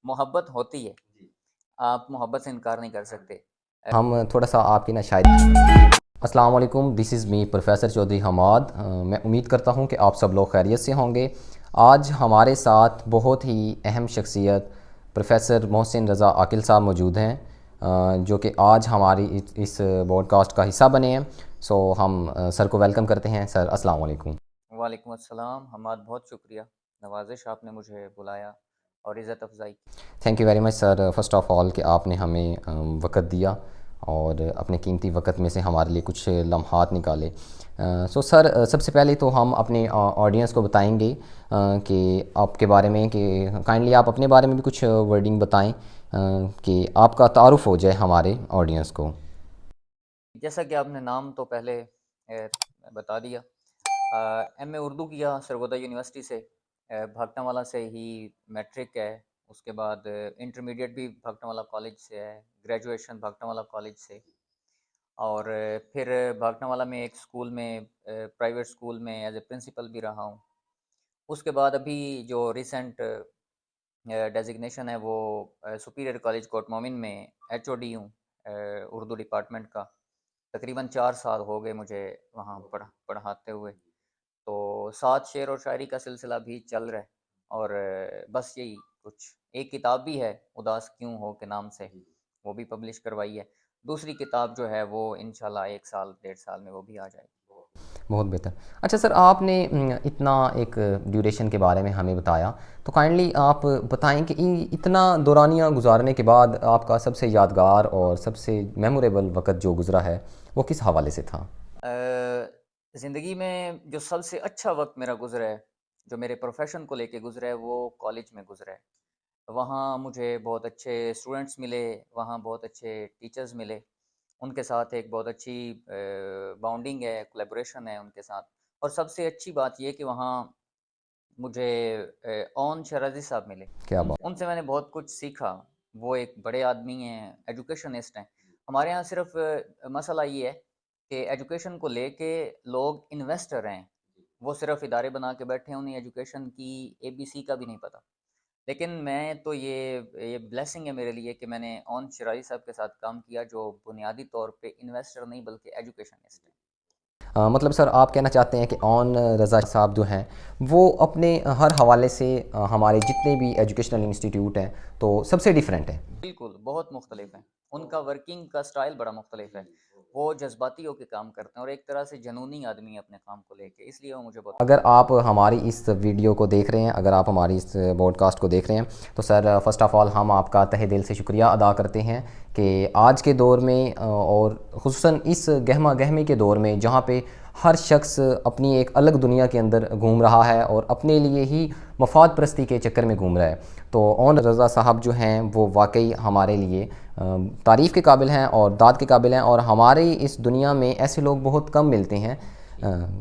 محبت ہوتی ہے، آپ محبت سے انکار نہیں کر سکتے۔ ہم تھوڑا سا آپ کی نا شاید السلام علیکم، دس از می پروفیسر چودھری حماد۔ میں امید کرتا ہوں کہ آپ سب لوگ خیریت سے ہوں گے۔ آج ہمارے ساتھ بہت ہی اہم شخصیت پروفیسر محسن رضا عاقل صاحب موجود ہیں، جو کہ آج ہماری اس بوڈ کاسٹ کا حصہ بنے ہیں۔ سو ہم سر کو ویلکم کرتے ہیں۔ سر السلام علیکم۔ وعلیکم السلام حماد، بہت شکریہ، نوازش آپ نے مجھے بلایا اور عزت افزائی کی۔ Thank you very much sir, first of all کہ آپ نے ہمیں وقت دیا اور اپنے قیمتی وقت میں سے ہمارے لیے کچھ لمحات نکالے۔ سو سر، سب سے پہلے تو ہم اپنے آڈینس کو بتائیں گے کہ آپ کے بارے میں، کہ کائنڈلی آپ اپنے بارے میں بھی کچھ ورڈنگ بتائیں کہ آپ کا تعارف ہو جائے ہمارے آڈینس کو۔ جیسا کہ آپ نے نام تو پہلے بتا دیا، ایم اے اردو کیا سرگودا یونیورسٹی سے، بھاگٹا والا سے ہی میٹرک ہے، اس کے بعد انٹرمیڈیٹ بھی بھاگٹا والا کالج سے ہے، گریجویشن بھاگٹا والا کالج سے، اور پھر بھاگٹا والا میں ایک اسکول میں، پرائیویٹ اسکول میں ایز اے پرنسپل بھی رہا ہوں۔ اس کے بعد ابھی جو ریسنٹ ڈیزگنیشن ہے وہ سپیریئر کالج کوٹ مومن میں ایچ او ڈی ہوں اردو ڈپارٹمنٹ کا۔ تقریباً 4 سال ہو گئے مجھے وہاں پڑھاتے ہوئے، تو ساتھ شعر و شاعری کا سلسلہ بھی چل رہا ہے، اور بس یہی کچھ۔ ایک کتاب بھی ہے اداس کیوں ہو کے نام سے، وہ بھی پبلش کروائی ہے۔ دوسری کتاب جو ہے وہ انشاءاللہ 1 سال 1.5 سال میں وہ بھی آ جائے گی۔ بہت بہتر۔ اچھا سر، آپ نے اتنا ایک ڈیوریشن کے بارے میں ہمیں بتایا، تو کائنڈلی آپ بتائیں کہ اتنا دورانیہ گزارنے کے بعد آپ کا سب سے یادگار اور سب سے میموریبل وقت جو گزرا ہے وہ کس حوالے سے تھا؟ زندگی میں جو سب سے اچھا وقت میرا گزرا ہے، جو میرے پروفیشن کو لے کے گزرا ہے، وہ کالج میں گزرا ہے۔ وہاں مجھے بہت اچھے اسٹوڈنٹس ملے، وہاں بہت اچھے ٹیچرز ملے، ان کے ساتھ ایک بہت اچھی باؤنڈنگ ہے، کولیبوریشن ہے ان کے ساتھ۔ اور سب سے اچھی بات یہ کہ وہاں مجھے اون شرازی صاحب ملے، کیا بات! ان سے میں نے بہت کچھ سیکھا۔ وہ ایک بڑے آدمی ہیں، ایجوکیشنسٹ ہیں۔ ہمارے ہاں صرف مسئلہ یہ ہے کہ ایجوکیشن کو لے کے لوگ انویسٹر ہیں، وہ صرف ادارے بنا کے بیٹھے ہیں، انہیں ایجوکیشن کی اے بی سی کا بھی نہیں پتہ۔ لیکن میں تو یہ بلیسنگ ہے میرے لیے کہ میں نے اون شرازی صاحب کے ساتھ کام کیا، جو بنیادی طور پہ انویسٹر نہیں بلکہ ایجوکیشنسٹ ہیں۔ مطلب سر، آپ کہنا چاہتے ہیں کہ اون رضا صاحب جو ہیں وہ اپنے ہر حوالے سے ہمارے جتنے بھی ایجوکیشنل انسٹیٹیوٹ ہیں تو سب سے ڈیفرنٹ ہیں۔ بالکل، بہت مختلف ہیں، ان کا ورکنگ کا سٹائل بڑا مختلف ہے، وہ جذباتی ہو کے کام کرتے ہیں اور ایک طرح سے جنونی آدمی ہے اپنے کام کو لے کے، اس لیے وہ مجھے بہت۔ اگر آپ ہماری اس ویڈیو کو دیکھ رہے ہیں، اگر آپ ہماری اس بوڈ کاسٹ کو دیکھ رہے ہیں، تو سر فرسٹ آف آل ہم آپ کا تہہ دل سے شکریہ ادا کرتے ہیں کہ آج کے دور میں اور خصوصاً اس گہما گہمی کے دور میں جہاں پہ ہر شخص اپنی ایک الگ دنیا کے اندر گھوم رہا ہے اور اپنے لیے ہی مفاد پرستی کے چکر میں گھوم رہا ہے، تو اون رضا صاحب جو ہیں وہ واقعی ہمارے لیے تعریف کے قابل ہیں اور داد کے قابل ہیں، اور ہماری اس دنیا میں ایسے لوگ بہت کم ملتے ہیں۔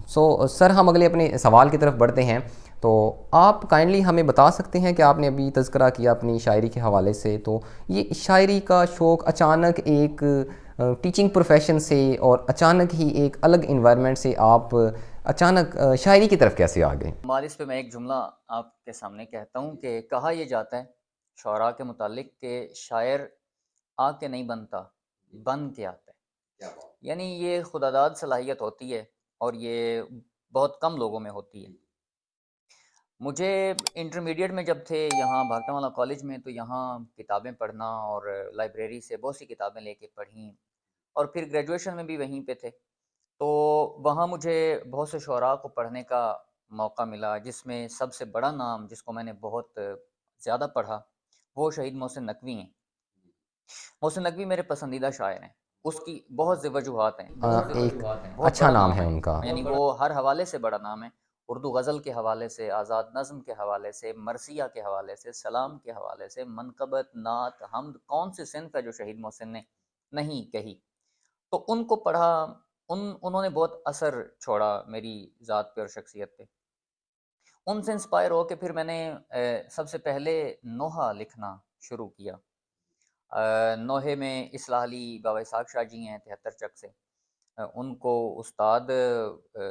سو سر، ہم اگلے اپنے سوال کی طرف بڑھتے ہیں۔ تو آپ کائنڈلی ہمیں بتا سکتے ہیں کہ آپ نے ابھی تذکرہ کیا اپنی شاعری کے حوالے سے، تو یہ شاعری کا شوق اچانک ایک ٹیچنگ پروفیشن سے اور اچانک ہی ایک الگ انوائرمنٹ سے آپ اچانک شاعری کی طرف کیسے آ گئے؟ اس پہ میں ایک جملہ آپ کے سامنے کہتا ہوں کہ کہا یہ جاتا ہے شعراء کے متعلق کہ شاعر آ کے نہیں بنتا، بن کے آتا ہے۔ یعنی یہ خدا داد صلاحیت ہوتی ہے اور یہ بہت کم لوگوں میں ہوتی ہے۔ مجھے انٹرمیڈیٹ میں جب تھے یہاں بھاگٹا والا کالج میں، تو یہاں کتابیں پڑھنا اور لائبریری سے بہت سی کتابیں لے کے پڑھیں، اور پھر گریجویشن میں بھی وہیں پہ تھے، تو وہاں مجھے بہت سے شعراء کو پڑھنے کا موقع ملا، جس میں سب سے بڑا نام جس کو میں نے بہت زیادہ پڑھا وہ شہید محسن نقوی ہیں۔ محسن نقوی میرے پسندیدہ شاعر ہیں، اس کی بہت سے وجوہات ہیں، ایک بہت اچھا بڑا نام نام ہے ہے، ان کا۔ یعنی وہ ہر حوالے سے بڑا نام ہے، اردو غزل کے حوالے سے، آزاد نظم کے حوالے سے، مرثیہ کے حوالے سے، سلام کے حوالے سے، منقبت، نعت، حمد، کون سی صنف ہے جو شہید محسن نے نہیں کہی۔ تو ان کو پڑھا، انہوں نے بہت اثر چھوڑا میری ذات پہ اور شخصیت پہ۔ ان سے انسپائر ہو کے پھر میں نے سب سے پہلے نوحہ لکھنا شروع کیا۔ نوحے میں اصلاح علی بابا اسحاق شاہ جی ہیں 73 چک سے، ان کو استاد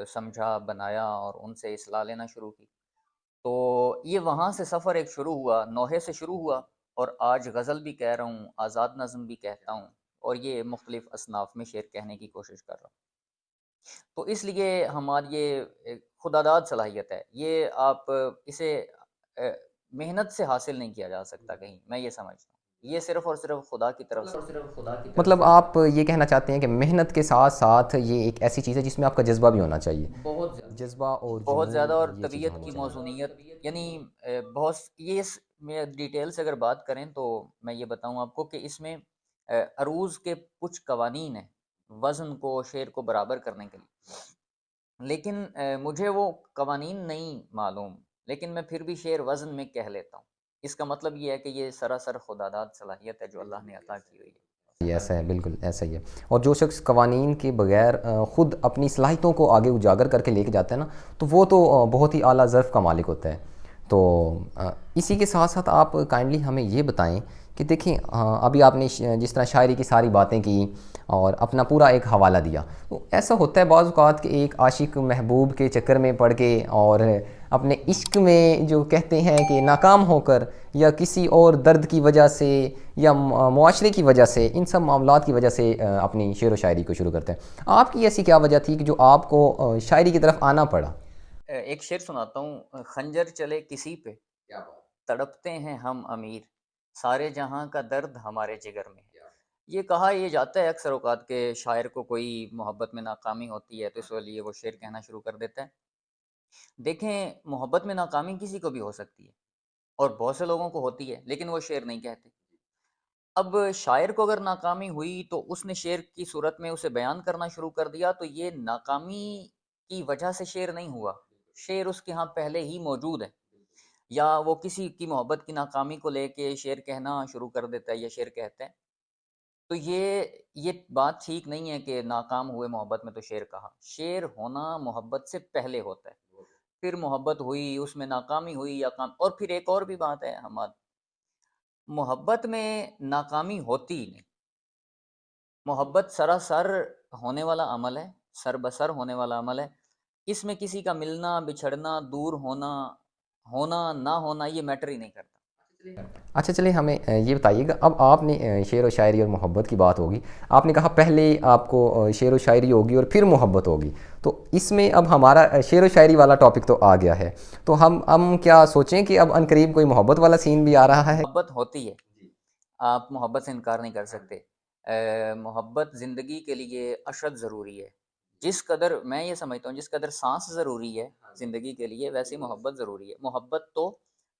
سمجھا، بنایا اور ان سے اصلاح لینا شروع کی۔ تو یہ وہاں سے سفر ایک شروع ہوا، نوحے سے شروع ہوا، اور آج غزل بھی کہہ رہا ہوں، آزاد نظم بھی کہتا ہوں، اور یہ مختلف اصناف میں شعر کہنے کی کوشش کر رہا ہوں۔ تو اس لیے ہماری یہ خدا داد صلاحیت ہے، یہ آپ اسے محنت سے حاصل نہیں کیا جا سکتا کہیں، میں یہ سمجھتا ہوں یہ صرف اور صرف خدا کی طرف سے۔ مطلب آپ یہ کہنا چاہتے ہیں کہ محنت کے ساتھ ساتھ یہ ایک ایسی چیز ہے جس میں آپ کا جذبہ بھی ہونا چاہیے، بہت زیادہ، جذبہ اور بہت زیادہ، اور جنون، یہ چیزیں طبیعت ہونی کی چاہیے۔ موزونیت، یعنی بہت یہ میں ڈیٹیل سے اگر بات کریں تو میں یہ بتاؤں آپ کو کہ اس میں عروض کے کچھ قوانین ہیں وزن کو، شعر کو برابر کرنے کے لیے، لیکن مجھے وہ قوانین نہیں معلوم، لیکن میں پھر بھی شعر وزن میں کہہ لیتا ہوں۔ اس کا مطلب یہ ہے کہ یہ سراسر خدا داد صلاحیت ہے جو اللہ نے عطا کی ہوئی ہے۔ یہ ایسا ہے، بالکل ایسا ہی ہے۔ اور جو شخص قوانین کے بغیر خود اپنی صلاحیتوں کو آگے اجاگر کر کے لے کے جاتا ہے نا، تو وہ تو بہت ہی اعلیٰ ظرف کا مالک ہوتا ہے۔ تو اسی کے ساتھ ساتھ آپ کائنڈلی ہمیں یہ بتائیں کہ دیکھیں، ابھی آپ نے جس طرح شاعری کی ساری باتیں کی اور اپنا پورا ایک حوالہ دیا، تو ایسا ہوتا ہے بعض اوقات کہ ایک عاشق محبوب کے چکر میں پڑ کے اور اپنے عشق میں جو کہتے ہیں کہ ناکام ہو کر، یا کسی اور درد کی وجہ سے، یا معاشرے کی وجہ سے، ان سب معاملات کی وجہ سے اپنی شعر و شاعری کو شروع کرتے ہیں۔ آپ کی ایسی کیا وجہ تھی کہ جو آپ کو شاعری کی طرف آنا پڑا؟ ایک شعر سناتا ہوں، خنجر چلے کسی پہ تڑپتے ہیں ہم امیر، سارے جہاں کا درد ہمارے جگر میں ہے۔ یہ کہا یہ جاتا ہے اکثر اوقات کہ شاعر کو کوئی محبت میں ناکامی ہوتی ہے تو اس لیے وہ شعر کہنا شروع کر دیتا ہے۔ دیکھیں، محبت میں ناکامی کسی کو بھی ہو سکتی ہے اور بہت سے لوگوں کو ہوتی ہے، لیکن وہ شعر نہیں کہتے۔ اب شاعر کو اگر ناکامی ہوئی تو اس نے شعر کی صورت میں اسے بیان کرنا شروع کر دیا، تو یہ ناکامی کی وجہ سے شعر نہیں ہوا، شعر اس کے ہاں پہلے ہی موجود ہے۔ یا وہ کسی کی محبت کی ناکامی کو لے کے شعر کہنا شروع کر دیتا ہے یا شعر کہتے ہیں، تو یہ بات ٹھیک نہیں ہے کہ ناکام ہوئے محبت میں تو شعر کہا۔ شعر ہونا محبت سے پہلے ہوتا ہے، پھر محبت ہوئی، اس میں ناکامی ہوئی یا کام، اور پھر ایک اور بھی بات ہے حماد، محبت میں ناکامی ہوتی ہی نہیں۔ محبت سراسر ہونے والا عمل ہے، سر بسر ہونے والا عمل ہے، اس میں کسی کا ملنا، بچھڑنا، دور ہونا، ہونا نہ ہونا یہ میٹر ہی نہیں کرتا۔ اچھا چلیں، ہمیں یہ بتائیے گا، اب آپ نے شعر و شاعری اور محبت کی بات ہوگی، آپ نے کہا پہلے آپ کو شعر و شاعری ہوگی اور پھر محبت ہوگی، تو اس میں اب ہمارا شعر و شاعری والا ٹاپک تو آ گیا ہے، تو ہم کیا سوچیں کہ اب عنقریب کوئی محبت والا سین بھی آ رہا ہے؟ محبت ہوتی ہے، آپ محبت سے انکار نہیں کر سکتے۔ محبت زندگی کے لیے اشد ضروری ہے، جس قدر میں یہ سمجھتا ہوں جس قدر سانس ضروری ہے زندگی کے لیے، ویسے محبت ضروری ہے۔ محبت تو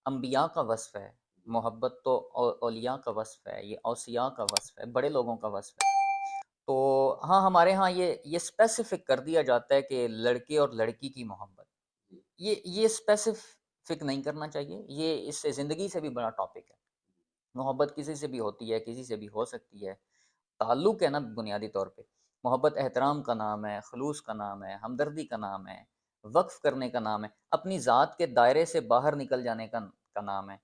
انبیاء کا وصف ہے، محبت تو اولیاء کا وصف ہے، یہ اوصیاء کا وصف ہے، بڑے لوگوں کا وصف ہے۔ تو ہاں، ہمارے ہاں یہ اسپیسیفک کر دیا جاتا ہے کہ لڑکے اور لڑکی کی محبت، یہ اسپیسیفک نہیں کرنا چاہیے، یہ اس سے زندگی سے بھی بڑا ٹاپک ہے۔ محبت کسی سے بھی ہوتی ہے، کسی سے بھی ہو سکتی ہے، تعلق ہے نا بنیادی طور پہ۔ محبت احترام کا نام ہے، خلوص کا نام ہے، ہمدردی کا نام ہے، وقف کرنے کا نام ہے، اپنی ذات کے دائرے سے باہر نکل جانے کا نام ہے۔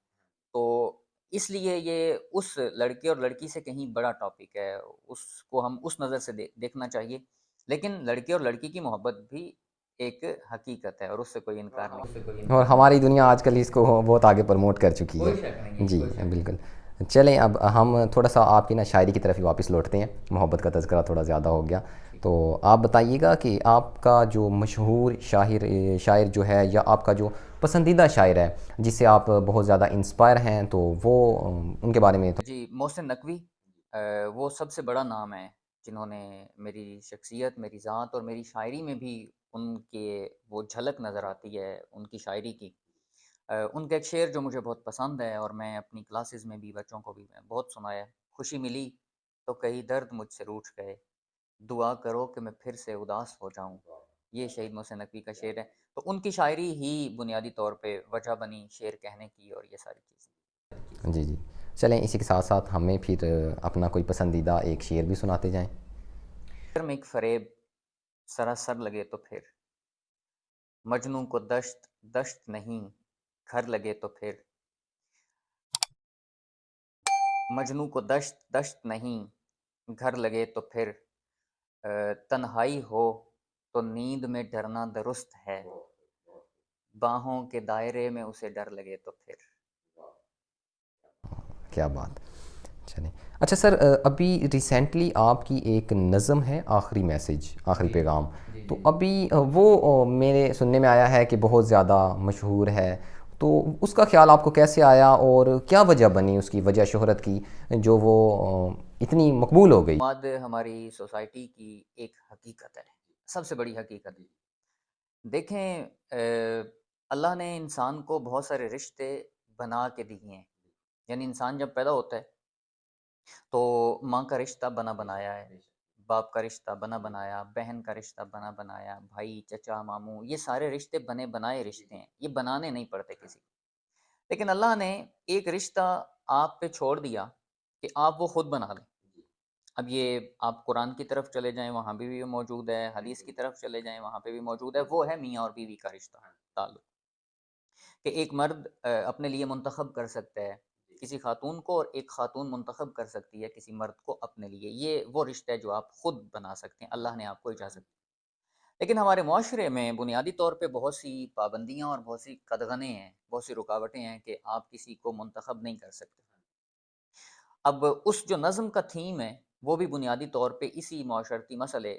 تو اس لیے یہ اس لڑکے اور لڑکی سے کہیں بڑا ٹاپک ہے، اس کو ہم اس نظر سے دیکھنا چاہیے۔ لیکن لڑکے اور لڑکی کی محبت بھی ایک حقیقت ہے اور اس سے کوئی انکار نہیں۔ اور ہماری دنیا آج کل اس کو بہت آگے پروموٹ کر چکی کوئی ہے۔ شک نہیں، جی کوئی شک نہیں۔ بالکل۔ چلیں اب ہم تھوڑا سا آپ کی نا شاعری کی طرف ہی واپس لوٹتے ہیں، محبت کا تذکرہ تھوڑا زیادہ ہو گیا، تو آپ بتائیے گا کہ آپ کا جو مشہور شاعر جو ہے، یا آپ کا جو پسندیدہ شاعر ہے جس سے آپ بہت زیادہ انسپائر ہیں، تو وہ ان کے بارے میں تو۔ جی، محسن نقوی، وہ سب سے بڑا نام ہے جنہوں نے میری شخصیت، میری ذات اور میری شاعری میں بھی ان کے وہ جھلک نظر آتی ہے ان کی شاعری کی۔ ان کا ایک شعر جو مجھے بہت پسند ہے اور میں اپنی کلاسز میں بھی بچوں کو بھی میں بہت سنایا ہے، خوشی ملی تو کئی درد مجھ سے روٹھ گئے، دعا کرو کہ میں پھر سے اداس ہو جاؤں۔ یہ شہید محسن نقوی کا شعر ہے، تو ان کی شاعری ہی بنیادی طور پہ وجہ بنی شعر کہنے کی اور یہ ساری چیزیں۔ جی جی، چلیں اسی کے ساتھ ساتھ ہمیں پھر اپنا کوئی پسندیدہ ایک شعر بھی سناتے جائیں۔ میں ایک فریب سراسر لگے تو پھر، مجنوں کو دشت دشت نہیں گھر لگے تو پھر، مجنوں کو دشت دشت نہیں گھر لگے تو پھر، تنہائی ہو تو نیند میں ڈرنا درست ہے، باہوں کے دائرے میں اسے ڈر لگے تو پھر۔ کیا بات. چلیں اچھا سر، ابھی ریسنٹلی آپ کی ایک نظم ہے آخری میسج، آخری پیغام، تو ابھی وہ میرے سننے میں آیا ہے کہ بہت زیادہ مشہور ہے، تو اس کا خیال آپ کو کیسے آیا اور کیا وجہ بنی اس کی، وجہ شہرت کی جو وہ اتنی مقبول ہو گئی؟ مواد ہماری سوسائٹی کی ایک حقیقت ہے، سب سے بڑی حقیقت. دیکھیں اللہ نے انسان کو بہت سارے رشتے بنا کے دیے ہیں. یعنی انسان جب پیدا ہوتا ہے تو ماں کا رشتہ بنا بنایا ہے، باپ کا رشتہ بنا بنایا، بہن کا رشتہ بنا بنایا، بھائی چچا ماموں، یہ سارے رشتے بنے بنائے رشتے ہیں، یہ بنانے نہیں پڑتے کسی کو. لیکن اللہ نے ایک رشتہ آپ پہ چھوڑ دیا کہ آپ وہ خود بنا لیں. اب یہ آپ قرآن کی طرف چلے جائیں وہاں بھی موجود ہے، حدیث کی طرف چلے جائیں وہاں پہ بھی موجود ہے. وہ ہے میاں اور بیوی کا رشتہ تعلق، کہ ایک مرد اپنے لیے منتخب کر سکتا ہے کسی خاتون کو، اور ایک خاتون منتخب کر سکتی ہے کسی مرد کو اپنے لیے. یہ وہ رشتہ ہے جو آپ خود بنا سکتے ہیں، اللہ نے آپ کو اجازت دی. لیکن ہمارے معاشرے میں بنیادی طور پہ بہت سی پابندیاں اور بہت سی قدغنیں ہیں، بہت سی رکاوٹیں ہیں کہ آپ کسی کو منتخب نہیں کر سکتے. اب اس جو نظم کا تھیم ہے وہ بھی بنیادی طور پہ اسی معاشرتی مسئلے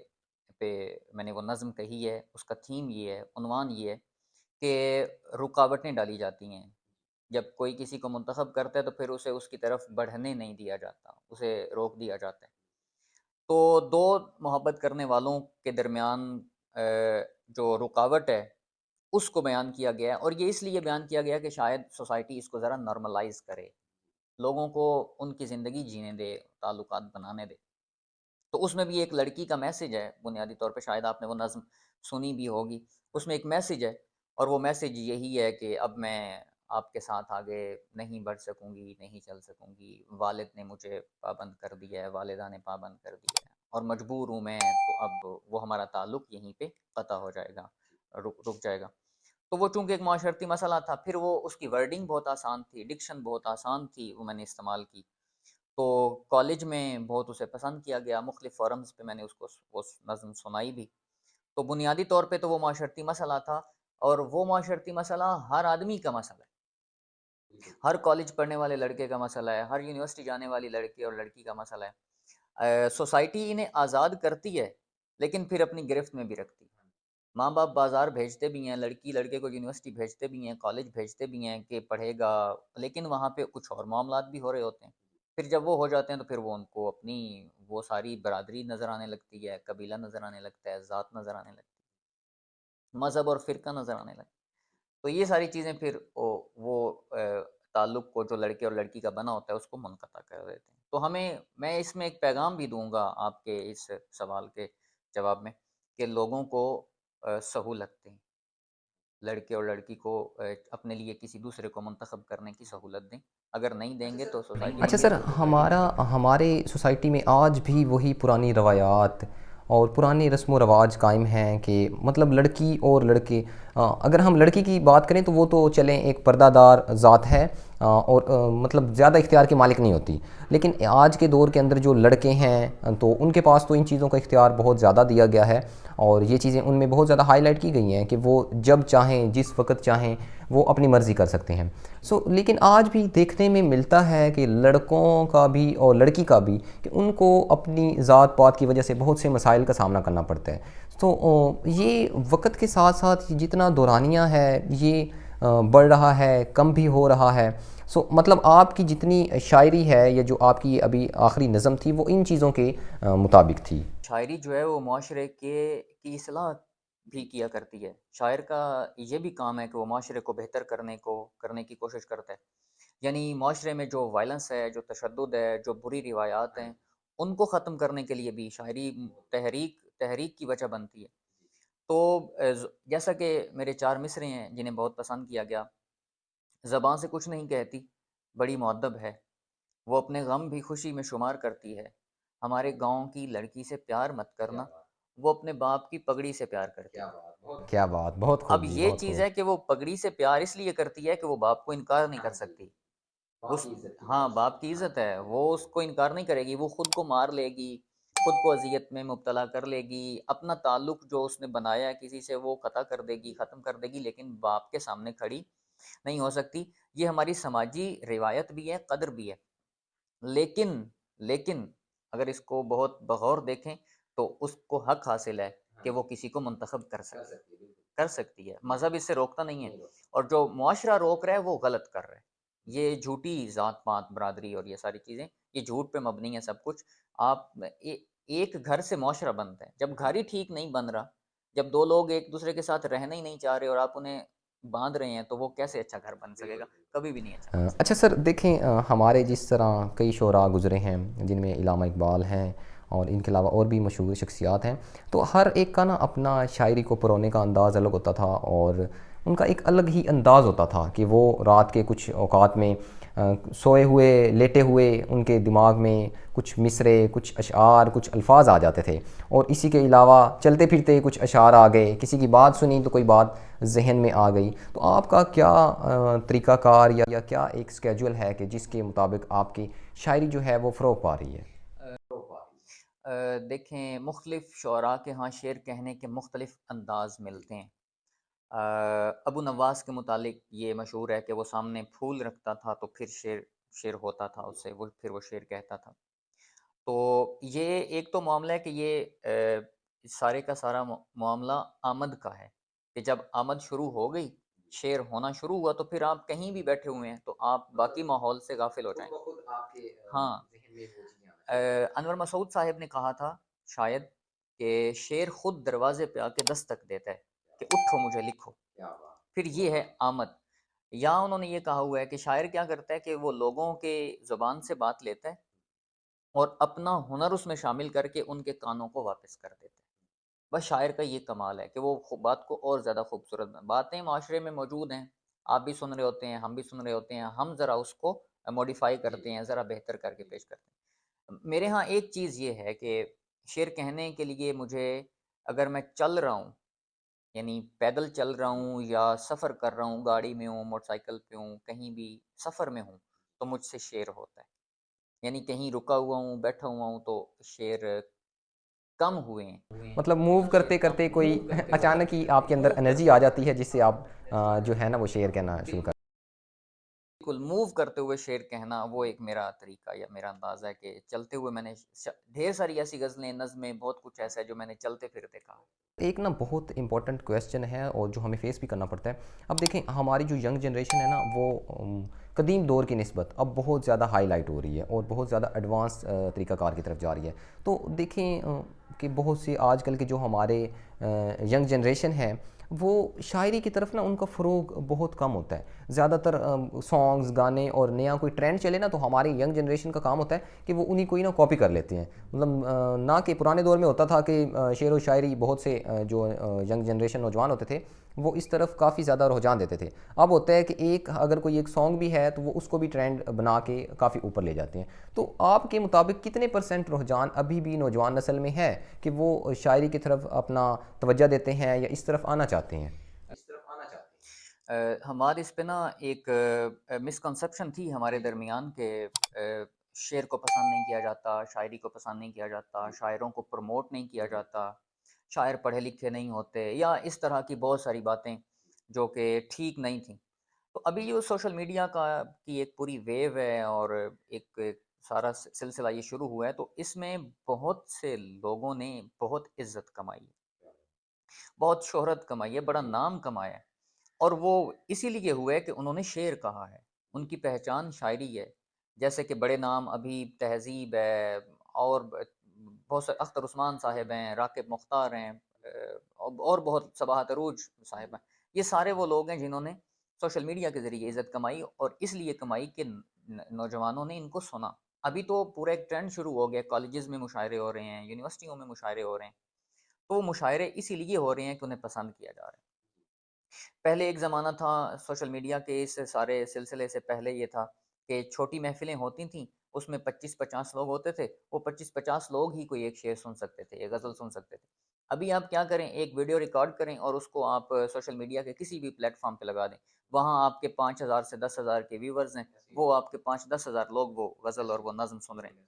پہ میں نے وہ نظم کہی ہے. اس کا تھیم یہ ہے، عنوان یہ ہے کہ رکاوٹیں ڈالی جاتی ہیں. جب کوئی کسی کو منتخب کرتا ہے تو پھر اسے اس کی طرف بڑھنے نہیں دیا جاتا، اسے روک دیا جاتا ہے. تو دو محبت کرنے والوں کے درمیان جو رکاوٹ ہے اس کو بیان کیا گیا ہے، اور یہ اس لیے بیان کیا گیا کہ شاید سوسائٹی اس کو ذرا نارملائز کرے، لوگوں کو ان کی زندگی جینے دے، تعلقات بنانے دے. تو اس میں بھی ایک لڑکی کا میسج ہے بنیادی طور پہ، شاید آپ نے وہ نظم سنی بھی ہوگی. اس میں ایک میسج ہے، اور وہ میسج یہی ہے کہ اب میں آپ کے ساتھ آگے نہیں بڑھ سکوں گی، نہیں چل سکوں گی. والد نے مجھے پابند کر دیا ہے، والدہ نے پابند کر دیا ہے، اور مجبور ہوں میں، تو اب وہ ہمارا تعلق یہیں پہ قطع ہو جائے گا، رک جائے گا. تو وہ چونکہ ایک معاشرتی مسئلہ تھا، پھر وہ اس کی ورڈنگ بہت آسان تھی، ڈکشن بہت آسان تھی، وہ میں نے استعمال کی. تو کالج میں بہت اسے پسند کیا گیا، مختلف فورمز پہ میں نے اس کو وہ نظم سنائی بھی. تو بنیادی طور پہ تو وہ معاشرتی مسئلہ تھا، اور وہ معاشرتی مسئلہ ہر آدمی کا مسئلہ ہے، ہر کالج پڑھنے والے لڑکے کا مسئلہ ہے، ہر یونیورسٹی جانے والی لڑکے اور لڑکی کا مسئلہ ہے. سوسائٹی انہیں آزاد کرتی ہے لیکن پھر اپنی گرفت میں بھی رکھتی ہے. ماں باپ بازار بھیجتے بھی ہیں، لڑکی لڑکے کو یونیورسٹی بھیجتے بھی ہیں، کالج بھیجتے بھی ہیں کہ پڑھے گا، لیکن وہاں پہ کچھ اور معاملات بھی ہو رہے ہوتے ہیں. پھر جب وہ ہو جاتے ہیں تو پھر وہ ان کو اپنی وہ ساری برادری نظر آنے لگتی ہے، قبیلہ نظر آنے لگتا ہے، ذات نظر آنے لگتی ہے، مذہب اور فرقہ نظر آنے لگتا ہے. تو یہ ساری چیزیں پھر وہ تعلق کو جو لڑکے اور لڑکی کا بنا ہوتا ہے اس کو منقطع کر دیتے ہیں. تو میں اس میں ایک پیغام بھی دوں گا آپ کے اس سوال کے جواب میں، کہ لوگوں کو سہولت دیں، لڑکے اور لڑکی کو اپنے لیے کسی دوسرے کو منتخب کرنے کی سہولت دیں. اگر نہیں دیں گے تو سوسائٹی اچھا نہیں سر، دے گی. ہمارے سوسائٹی میں آج بھی وہی پرانی روایات اور پرانے رسم و رواج قائم ہیں کہ مطلب لڑکی اور لڑکے، اگر ہم لڑکی کی بات کریں تو وہ تو چلیں ایک پردہ دار ذات ہے، اور مطلب زیادہ اختیار کی مالک نہیں ہوتی. لیکن آج کے دور کے اندر جو لڑکے ہیں تو ان کے پاس تو ان چیزوں کا اختیار بہت زیادہ دیا گیا ہے، اور یہ چیزیں ان میں بہت زیادہ ہائی لائٹ کی گئی ہیں کہ وہ جب چاہیں جس وقت چاہیں وہ اپنی مرضی کر سکتے ہیں. لیکن آج بھی دیکھنے میں ملتا ہے کہ لڑکوں کا بھی اور لڑکی کا بھی، کہ ان کو اپنی ذات پات کی وجہ سے بہت سے مسائل کا سامنا کرنا پڑتا ہے. تو یہ وقت کے ساتھ ساتھ جتنا دورانیہ ہے یہ بڑھ رہا ہے، کم بھی ہو رہا ہے. مطلب آپ کی جتنی شاعری ہے یا جو آپ کی ابھی آخری نظم تھی وہ ان چیزوں کے مطابق تھی. شاعری جو ہے وہ معاشرے کی اصلاح بھی کیا کرتی ہے. شاعر کا یہ بھی کام ہے کہ وہ معاشرے کو بہتر کرنے کی کوشش کرتا ہے. یعنی معاشرے میں جو وائلنس ہے، جو تشدد ہے، جو بری روایات ہیں، ان کو ختم کرنے کے لیے بھی شاعری تحریک کی وجہ بنتی ہے. تو جیسا کہ میرے 4 مصرے ہیں جنہیں بہت پسند کیا گیا: زباں سے کچھ نہیں کہتی، بڑی مؤدب ہے، وہ اپنے غم بھی خوشی میں شمار کرتی ہے. ہمارے گاؤں کی لڑکی سے پیار مت کرنا، وہ اپنے باپ کی پگڑی سے پیار کرتی ہے. کیا بات، بہت اب خوب جی، یہ بہت چیز خوب. ہے کہ وہ پگڑی سے پیار اس لیے کرتی ہے کہ وہ باپ کو انکار نہیں کر سکتی. ہاں، باپ کی عزت ہے، وہ اس کو انکار نہیں کرے گی، وہ خود کو مار لے گی، خود کو اذیت میں مبتلا کر لے گی، اپنا تعلق جو اس نے بنایا ہے کسی سے وہ قطع کر دے گی، ختم کر دے گی، لیکن باپ کے سامنے کھڑی نہیں ہو سکتی. یہ ہماری سماجی روایت بھی ہے، قدر بھی ہے. لیکن لیکن اگر اس کو بہت بغور دیکھیں تو اس کو حق حاصل ہے کہ وہ کسی کو منتخب کر سکتی ہے، مذہب اس سے روکتا نہیں ہے، اور جو معاشرہ روک رہا ہے وہ غلط کر رہا ہے۔ یہ جھوٹی ذات پات برادری اور یہ ساری چیزیں، یہ جھوٹ پہ مبنی ہے سب کچھ۔ آپ ایک گھر سے معاشرہ بنتا ہے، جب گھر ہی ٹھیک نہیں بن رہا، جب دو لوگ ایک دوسرے کے ساتھ رہنا ہی نہیں چاہ رہے اور آپ انہیں باندھ رہے ہیں، تو وہ کیسے اچھا گھر بن سکے گا؟ کبھی بھی نہیں اچھا بن سکے اچھا سر دیکھیں، ہمارے جس طرح کئی شعراء گزرے ہیں جن میں علامہ اقبال ہیں اور ان کے علاوہ اور بھی مشہور شخصیات ہیں، تو ہر ایک کا نا اپنا شاعری کو پرونے کا انداز الگ ہوتا تھا، اور ان کا ایک الگ ہی انداز ہوتا تھا کہ وہ رات کے کچھ اوقات میں سوئے ہوئے لیٹے ہوئے ان کے دماغ میں کچھ مصرے، کچھ اشعار، کچھ الفاظ آ جاتے تھے، اور اسی کے علاوہ چلتے پھرتے کچھ اشعار آ گئے، کسی کی بات سنی تو کوئی بات ذہن میں آ گئی۔ تو آپ کا کیا طریقہ کار یا کیا ایک سکیجول ہے کہ جس کے مطابق آپ کی شاعری جو ہے وہ فروغ پا رہی ہے؟ دیکھیں، مختلف شعراء کے ہاں شعر کہنے کے مختلف انداز ملتے ہیں۔ ابو نواس کے متعلق یہ مشہور ہے کہ وہ سامنے پھول رکھتا تھا تو پھر شعر ہوتا تھا اس سے، پھر وہ شعر کہتا تھا۔ تو یہ ایک تو معاملہ ہے کہ یہ سارے کا سارا معاملہ آمد کا ہے، کہ جب آمد شروع ہو گئی، شعر ہونا شروع ہوا، تو پھر آپ کہیں بھی بیٹھے ہوئے ہیں تو آپ باقی ماحول سے غافل ہو جائیں۔ ہاں، انور مسعود صاحب نے کہا تھا شاید کہ شعر خود دروازے پہ آ کے دستک دیتا ہے کہ اٹھو مجھے لکھو، پھر یہ ہے آمد۔ یا انہوں نے یہ کہا ہوا ہے کہ شاعر کیا کرتا ہے کہ وہ لوگوں کے زبان سے بات لیتا ہے اور اپنا ہنر اس میں شامل کر کے ان کے کانوں کو واپس کر دیتا ہے۔ بس شاعر کا یہ کمال ہے کہ وہ بات کو اور زیادہ خوبصورت باتیں معاشرے میں موجود ہیں، آپ بھی سن رہے ہوتے ہیں، ہم بھی سن رہے ہوتے ہیں، ہم ذرا اس کو موڈیفائی کرتے ہیں، ذرا بہتر کر کے پیش کرتے ہیں۔ میرے ہاں ایک چیز یہ ہے کہ شعر کہنے کے لیے مجھے، اگر میں چل رہا ہوں، یعنی پیدل چل رہا ہوں یا سفر کر رہا ہوں، گاڑی میں ہوں، موٹر سائیکل پہ ہوں، کہیں بھی سفر میں ہوں، تو مجھ سے شعر ہوتا ہے۔ یعنی کہیں رکا ہوا ہوں، بیٹھا ہوا ہوں، تو شعر کم ہوئے ہیں۔ مطلب موو کرتے کرتے کوئی اچانک ہی آپ کے اندر انرجی آ جاتی ہے جس سے آپ جو ہے نا وہ شعر کہنا شروع کر۔ بالکل، موو کرتے ہوئے شعر کہنا وہ ایک میرا طریقہ یا میرا انداز ہے کہ چلتے ہوئے میں نے ڈھیر ساری ایسی غزلیں، نظمیں، بہت کچھ ایسا ہے جو میں نے چلتے پھرتے کہا۔ ایک نا بہت امپورٹنٹ کویسچن ہے اور جو ہمیں فیس بھی کرنا پڑتا ہے۔ اب دیکھیں ہماری جو ینگ جنریشن ہے نا وہ قدیم دور کی نسبت اب بہت زیادہ ہائی لائٹ ہو رہی ہے اور بہت زیادہ ایڈوانس طریقہ کار کی طرف جا رہی ہے۔ تو دیکھیں کہ بہت سے آج کل کے جو ہمارے ینگ جنریشن ہے وہ شاعری کی طرف نا ان کا فروغ بہت کم ہوتا ہے۔ زیادہ تر سانگز، گانے اور نیا کوئی ٹرینڈ چلے نا تو ہماری ینگ جنریشن کا کام ہوتا ہے کہ وہ انہیں کوئی نا کاپی کر لیتے ہیں۔ مطلب نہ کہ پرانے دور میں ہوتا تھا کہ شعر و شاعری بہت سے جو ینگ جنریشن نوجوان ہوتے تھے وہ اس طرف کافی زیادہ رجحان دیتے تھے۔ اب ہوتا ہے کہ اگر کوئی ایک سانگ بھی ہے تو وہ اس کو بھی ٹرینڈ بنا کے کافی اوپر لے جاتے ہیں۔ تو آپ کے مطابق کتنے % رجحان ابھی بھی نوجوان نسل میں ہے کہ وہ شاعری کی طرف اپنا توجہ دیتے ہیں یا اس طرف آنا چاہتے ہیں؟ ہمارے اس پہ نا ایک مسکنسیپشن تھی ہمارے درمیان کہ شعر کو پسند نہیں کیا جاتا، شاعری کو پسند نہیں کیا جاتا، شاعروں کو پروموٹ نہیں کیا جاتا، شاعر پڑھے لکھے نہیں ہوتے، یا اس طرح کی بہت ساری باتیں جو کہ ٹھیک نہیں تھیں۔ تو ابھی جو سوشل میڈیا کی ایک پوری ویو ہے اور ایک سارا سلسلہ یہ شروع ہوا ہے، تو اس میں بہت سے لوگوں نے بہت عزت کمائی ہے، بہت شہرت کمائی ہے، بڑا نام کمایا ہے، اور وہ اسی لیے ہوا ہے کہ انہوں نے شعر کہا ہے، ان کی پہچان شاعری ہے۔ جیسے کہ بڑے نام ابھی تہذیب ہے، اور بہت سے اختر عثمان صاحب ہیں، راکب مختار ہیں، اور بہت صباحت عروج صاحب ہیں۔ یہ سارے وہ لوگ ہیں جنہوں نے سوشل میڈیا کے ذریعے عزت کمائی، اور اس لیے کمائی کہ نوجوانوں نے ان کو سنا۔ ابھی تو پورا ایک ٹرینڈ شروع ہو گیا، کالجز میں مشاعرے ہو رہے ہیں، یونیورسٹیوں میں مشاعرے ہو رہے ہیں، تو وہ مشاعرے اسی لیے ہو رہے ہیں کہ انہیں پسند کیا جا رہا ہے۔ پہلے ایک زمانہ تھا سوشل میڈیا کے اس سارے سلسلے سے پہلے، یہ تھا کہ چھوٹی محفلیں ہوتی تھیں، اس میں 25-50 لوگ ہوتے تھے، وہ 25-50 لوگ ہی کوئی ایک شعر سن سکتے تھے، ایک غزل سن سکتے تھے۔ ابھی آپ کیا کریں، ایک ویڈیو ریکارڈ کریں اور اس کو آپ سوشل میڈیا کے کسی بھی پلیٹ فارم پہ لگا دیں، وہاں آپ کے 5,000 سے 10,000 کے ویورز ہیں، وہ آپ کے 5-10 ہزار لوگ وہ غزل اور وہ نظم سن رہے ہیں۔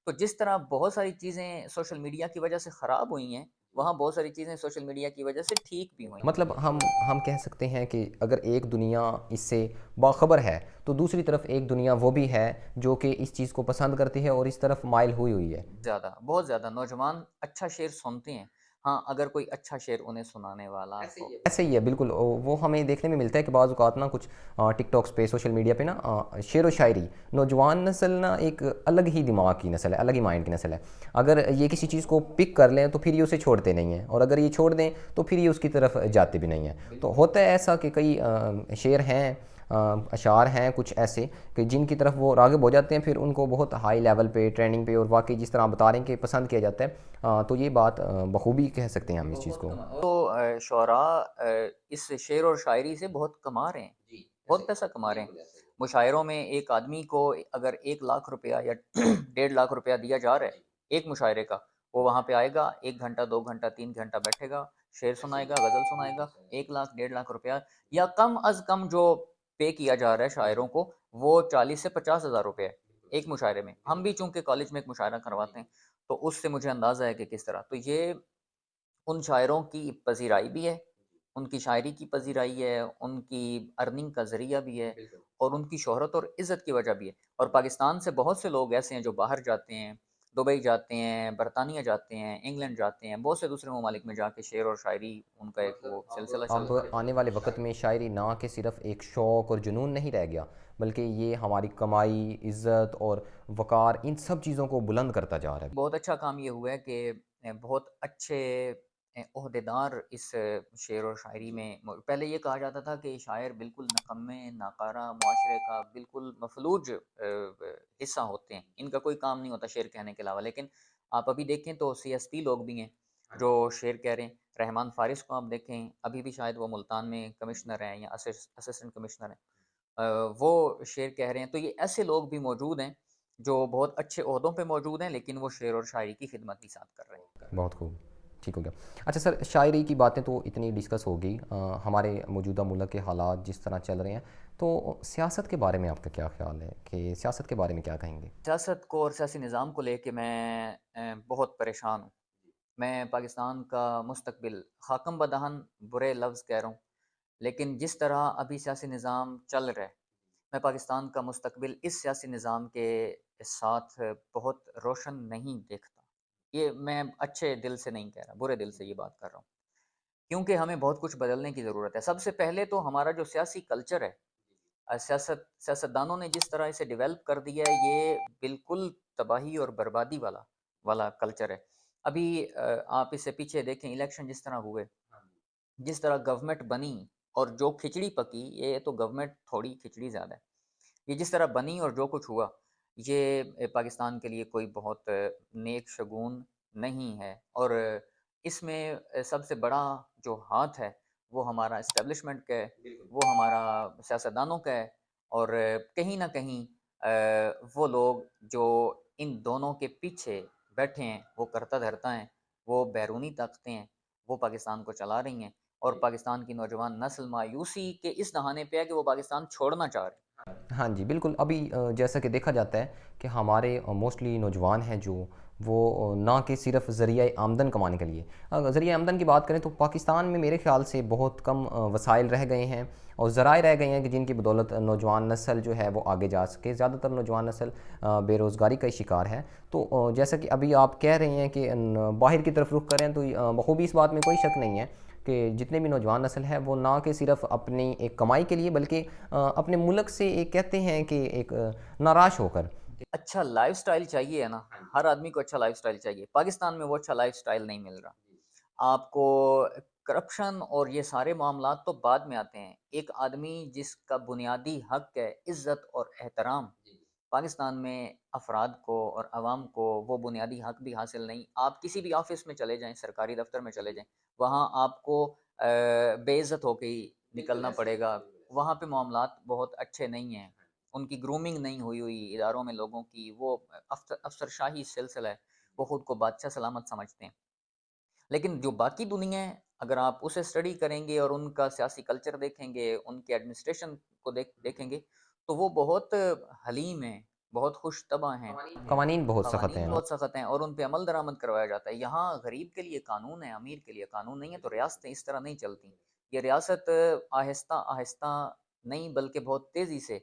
تو جس طرح بہت ساری چیزیں سوشل میڈیا کی وجہ سے خراب ہوئی ہیں، وہاں بہت ساری چیزیں سوشل میڈیا کی وجہ سے ٹھیک بھی ہوئی ہیں۔ مطلب ہم کہہ سکتے ہیں کہ اگر ایک دنیا اس سے باخبر ہے تو دوسری طرف ایک دنیا وہ بھی ہے جو کہ اس چیز کو پسند کرتی ہے اور اس طرف مائل ہوئی ہوئی ہے۔ زیادہ، بہت زیادہ نوجوان اچھا شعر سنتے ہیں، ہاں اگر کوئی اچھا شعر انہیں سنانے والا ہو۔ ایسے ہی ہے بالکل، وہ ہمیں دیکھنے میں ملتا ہے کہ بعض اوقات نا کچھ ٹک ٹاکس پہ سوشل میڈیا پہ نا شعر و شاعری، نوجوان نسل نا ایک الگ ہی دماغ کی نسل ہے، الگ ہی مائنڈ کی نسل ہے۔ اگر یہ کسی چیز کو پک کر لیں تو پھر یہ اسے چھوڑتے نہیں ہیں، اور اگر یہ چھوڑ دیں تو پھر یہ اس کی طرف جاتے بھی نہیں ہیں۔ تو ہوتا ہے ایسا کہ کئی شعر ہیں، اشعار ہیں کچھ ایسے کہ جن کی طرف وہ راغب ہو جاتے ہیں، پھر ان کو بہت ہائی لیول پہ ٹریننگ پہ اور واقعی جس طرح آپ بتا رہے ہیں کہ پسند کیا جاتا ہے، تو یہ بات بخوبی کہہ سکتے ہیں ہم اس چیز کو۔ تو شعراء اس شعر اور شاعری سے بہت کما رہے ہیں، بہت پیسہ کما رہے ہیں۔ مشاعروں میں ایک آدمی کو اگر 1 لاکھ روپیہ یا 1.5 لاکھ روپیہ دیا جا رہا ہے ایک مشاعرے کا، وہ وہاں پہ آئے گا، 1 گھنٹہ 2 گھنٹہ 3 گھنٹہ بیٹھے گا، شعر سنائے گا، غزل سنائے گا، 1 لاکھ 1.5 لاکھ روپیہ، یا کم از کم جو پے کیا جا رہا ہے شاعروں کو وہ 40 سے 50 ہزار روپے ہے ایک مشاعرے میں۔ ہم بھی چونکہ کالج میں ایک مشاعرہ کرواتے ہیں تو اس سے مجھے اندازہ ہے کہ کس طرح، تو یہ ان شاعروں کی پذیرائی بھی ہے، ان کی شاعری کی پذیرائی ہے، ان کی ارننگ کا ذریعہ بھی ہے، اور ان کی شہرت اور عزت کی وجہ بھی ہے۔ اور پاکستان سے بہت سے لوگ ایسے ہیں جو باہر جاتے ہیں، دبئی جاتے ہیں، برطانیہ جاتے ہیں، انگلینڈ جاتے ہیں، بہت سے دوسرے ممالک میں جا کے شعر اور شاعری ان کا ایک وہ سلسلہ اب چلتا ہے۔ آنے والے وقت میں شاعری نہ کہ صرف ایک شوق اور جنون نہیں رہ گیا، بلکہ یہ ہماری کمائی، عزت اور وقار، ان سب چیزوں کو بلند کرتا جا رہا ہے۔ بہت اچھا کام یہ ہوا ہے کہ بہت اچھے عہدیدار اس شعر و شاعری میں پہلے یہ کہا جاتا تھا کہ شاعر بالکل نکمے، ناکارہ، معاشرے کا بالکل مفلوج حصہ ہوتے ہیں، ان کا کوئی کام نہیں ہوتا شعر کہنے کے علاوہ۔ لیکن آپ ابھی دیکھیں تو سی ایس پی لوگ بھی ہیں جو شعر کہہ رہے ہیں، رحمان فارس کو آپ دیکھیں، ابھی بھی شاید وہ ملتان میں کمشنر ہیں یا اسسٹنٹ کمشنر ہیں، وہ شعر کہہ رہے ہیں۔ تو یہ ایسے لوگ بھی موجود ہیں جو بہت اچھے عہدوں پہ موجود ہیں، لیکن وہ شعر اور شاعری کی خدمت بھی ساتھ کر رہے ہیں۔ بہت خوب، ٹھیک ہو گیا۔ اچھا سر، شاعری کی باتیں تو اتنی ڈسکس ہوگی، ہمارے موجودہ ملک کے حالات جس طرح چل رہے ہیں، تو سیاست کے بارے میں آپ کا کیا خیال ہے کہ سیاست کے بارے میں کیا کہیں گے؟ سیاست کو اور سیاسی نظام کو لے کے میں بہت پریشان ہوں۔ میں پاکستان کا مستقبل خاکم بدہن برے لفظ کہہ رہا ہوں، لیکن جس طرح ابھی سیاسی نظام چل رہا ہے، میں پاکستان کا مستقبل اس سیاسی نظام کے ساتھ بہت روشن نہیں دیکھتا۔ یہ میں اچھے دل سے نہیں کہہ رہا، برے دل سے یہ بات کر رہا ہوں، کیونکہ ہمیں بہت کچھ بدلنے کی ضرورت ہے۔ سب سے پہلے تو ہمارا جو سیاسی کلچر ہے، سیاستدانوں نے جس طرح اسے ڈیولپ کر دیا ہے، یہ بالکل تباہی اور بربادی والا کلچر ہے۔ ابھی آپ اس سے پیچھے دیکھیں، الیکشن جس طرح ہوئے، جس طرح گورنمنٹ بنی اور جو کھچڑی پکی، یہ تو گورنمنٹ تھوڑی کھچڑی زیادہ ہے، یہ جس طرح بنی اور جو کچھ ہوا، یہ پاکستان کے لیے کوئی بہت نیک شگون نہیں ہے۔ اور اس میں سب سے بڑا جو ہاتھ ہے وہ ہمارا اسٹیبلشمنٹ کا ہے، وہ ہمارا سیاستدانوں کا ہے، اور کہیں نہ کہیں وہ لوگ جو ان دونوں کے پیچھے بیٹھے ہیں، وہ کرتا دھرتا ہیں، وہ بیرونی طاقتیں ہیں، وہ پاکستان کو چلا رہی ہیں، اور پاکستان کی نوجوان نسل مایوسی کے اس دہانے پہ ہے کہ وہ پاکستان چھوڑنا چاہ رہے ہیں۔ ہاں جی بالکل، ابھی جیسا کہ دیکھا جاتا ہے کہ ہمارے موسٹلی نوجوان ہیں جو وہ نہ کہ صرف ذریعہ آمدن کمانے کے لیے، اگر ذریعہ آمدن کی بات کریں تو پاکستان میں میرے خیال سے بہت کم وسائل رہ گئے ہیں اور ذرائع رہ گئے ہیں کہ جن کی بدولت نوجوان نسل جو ہے وہ آگے جا سکے۔ زیادہ تر نوجوان نسل بے روزگاری کا شکار ہے۔ تو جیسا کہ ابھی آپ کہہ رہے ہیں کہ باہر کی طرف رخ کریں، تو بخوبی اس بات میں کوئی شک نہیں ہے کہ جتنے بھی نوجوان نسل ہے وہ نہ کہ صرف اپنی ایک کمائی کے لیے بلکہ اپنے ملک سے ایک کہتے ہیں کہ ایک ناراض ہو کر۔ اچھا لائف سٹائل چاہیے ہے نا، ہر آدمی کو اچھا لائف سٹائل چاہیے۔ پاکستان میں وہ اچھا لائف سٹائل نہیں مل رہا آپ کو۔ کرپشن اور یہ سارے معاملات تو بعد میں آتے ہیں، ایک آدمی جس کا بنیادی حق ہے عزت اور احترام، پاکستان میں افراد کو اور عوام کو وہ بنیادی حق بھی حاصل نہیں۔ آپ کسی بھی آفس میں چلے جائیں، سرکاری دفتر میں چلے جائیں، وہاں آپ کو بے عزت ہو کے ہی نکلنا پڑے گا۔ وہاں پہ معاملات بہت اچھے نہیں ہیں، ان کی گرومنگ نہیں ہوئی اداروں میں لوگوں کی، وہ افسر شاہی سلسلہ ہے، وہ خود کو بادشاہ سلامت سمجھتے ہیں۔ لیکن جو باقی دنیا ہے اگر آپ اسے اسٹڈی کریں گے اور ان کا سیاسی کلچر دیکھیں گے، ان کے ایڈمنسٹریشن کو دیکھیں گے تو وہ بہت حلیم ہیں، بہت خوش طبع ہیں، قوانین بہت سخت ہیں قوانین نا؟ بہت سخت ہیں اور ان پہ عمل درآمد کروایا جاتا ہے۔ یہاں غریب کے لیے قانون ہے، امیر کے لیے قانون نہیں ہے، تو ریاستیں اس طرح نہیں چلتی۔ یہ ریاست آہستہ آہستہ نہیں بلکہ بہت تیزی سے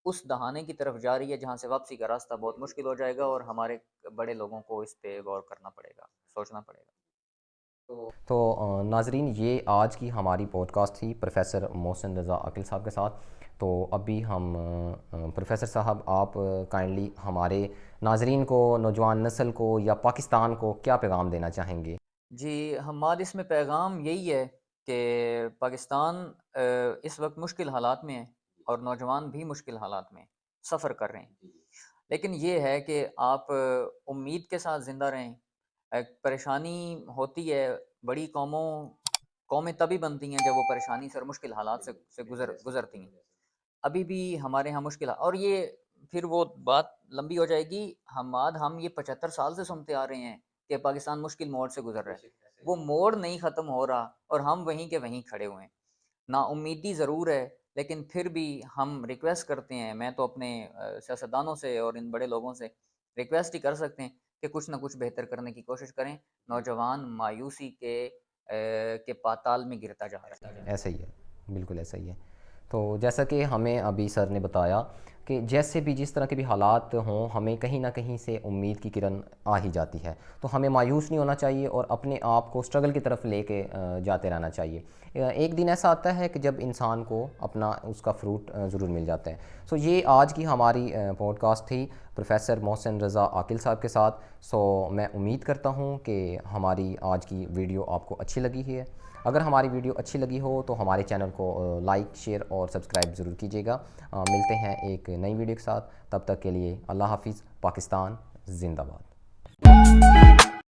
اس دہانے کی طرف جا رہی ہے جہاں سے واپسی کا راستہ بہت مشکل ہو جائے گا، اور ہمارے بڑے لوگوں کو اس پہ غور کرنا پڑے گا، سوچنا پڑے گا۔ تو ناظرین، یہ آج کی ہماری پوڈ کاسٹ تھی پروفیسر محسن رضا عاقل صاحب کے ساتھ۔ تو ابھی ہم پروفیسر صاحب، آپ کائنڈلی ہمارے ناظرین کو، نوجوان نسل کو یا پاکستان کو کیا پیغام دینا چاہیں گے؟ جی ہمارا اس میں پیغام یہی ہے کہ پاکستان اس وقت مشکل حالات میں ہے اور نوجوان بھی مشکل حالات میں سفر کر رہے ہیں، لیکن یہ ہے کہ آپ امید کے ساتھ زندہ رہیں۔ ایک پریشانی ہوتی ہے، بڑی قومیں تبھی بنتی ہیں جب وہ پریشانی سے اور مشکل حالات سے گزرتی ہیں۔ ابھی بھی ہمارے ہاں مشکل اور یہ پھر وہ بات لمبی ہو جائے گی۔ ہم یہ 75 سال سے سنتے آ رہے ہیں کہ پاکستان مشکل موڑ سے گزر رہا ہے، وہ موڑ نہیں ختم ہو رہا اور ہم وہیں کے وہیں کھڑے ہوئے ہیں۔ نا امیدی ضرور ہے، لیکن پھر بھی ہم ریکویسٹ کرتے ہیں، میں تو اپنے سیاستدانوں سے اور ان بڑے لوگوں سے ریکویسٹ ہی کر سکتے ہیں کہ کچھ نہ کچھ بہتر کرنے کی کوشش کریں۔ نوجوان مایوسی کے پاتال میں گرتا جا رہا ہے۔ ایسا ہی ہے، بالکل ایسا ہی ہے۔ تو جیسا کہ ہمیں ابھی سر نے بتایا کہ جیسے بھی جس طرح کے بھی حالات ہوں، ہمیں کہیں نہ کہیں سے امید کی کرن آ ہی جاتی ہے، تو ہمیں مایوس نہیں ہونا چاہیے اور اپنے آپ کو اسٹرگل کی طرف لے کے جاتے رہنا چاہیے۔ ایک دن ایسا آتا ہے کہ جب انسان کو اپنا اس کا فروٹ ضرور مل جاتا ہے۔ سو یہ آج کی ہماری پوڈ کاسٹ تھی پروفیسر محسن رضا عاقل صاحب کے ساتھ۔ سو میں امید کرتا ہوں کہ ہماری آج کی ویڈیو آپ کو اچھی لگی ہے۔ اگر ہماری ویڈیو اچھی لگی ہو تو ہمارے چینل کو لائک، شیئر اور سبسکرائب ضرور کیجیے گا۔ ملتے ہیں ایک نئی ویڈیو کے ساتھ، تب تک کے لیے اللہ حافظ۔ پاکستان زندہ باد۔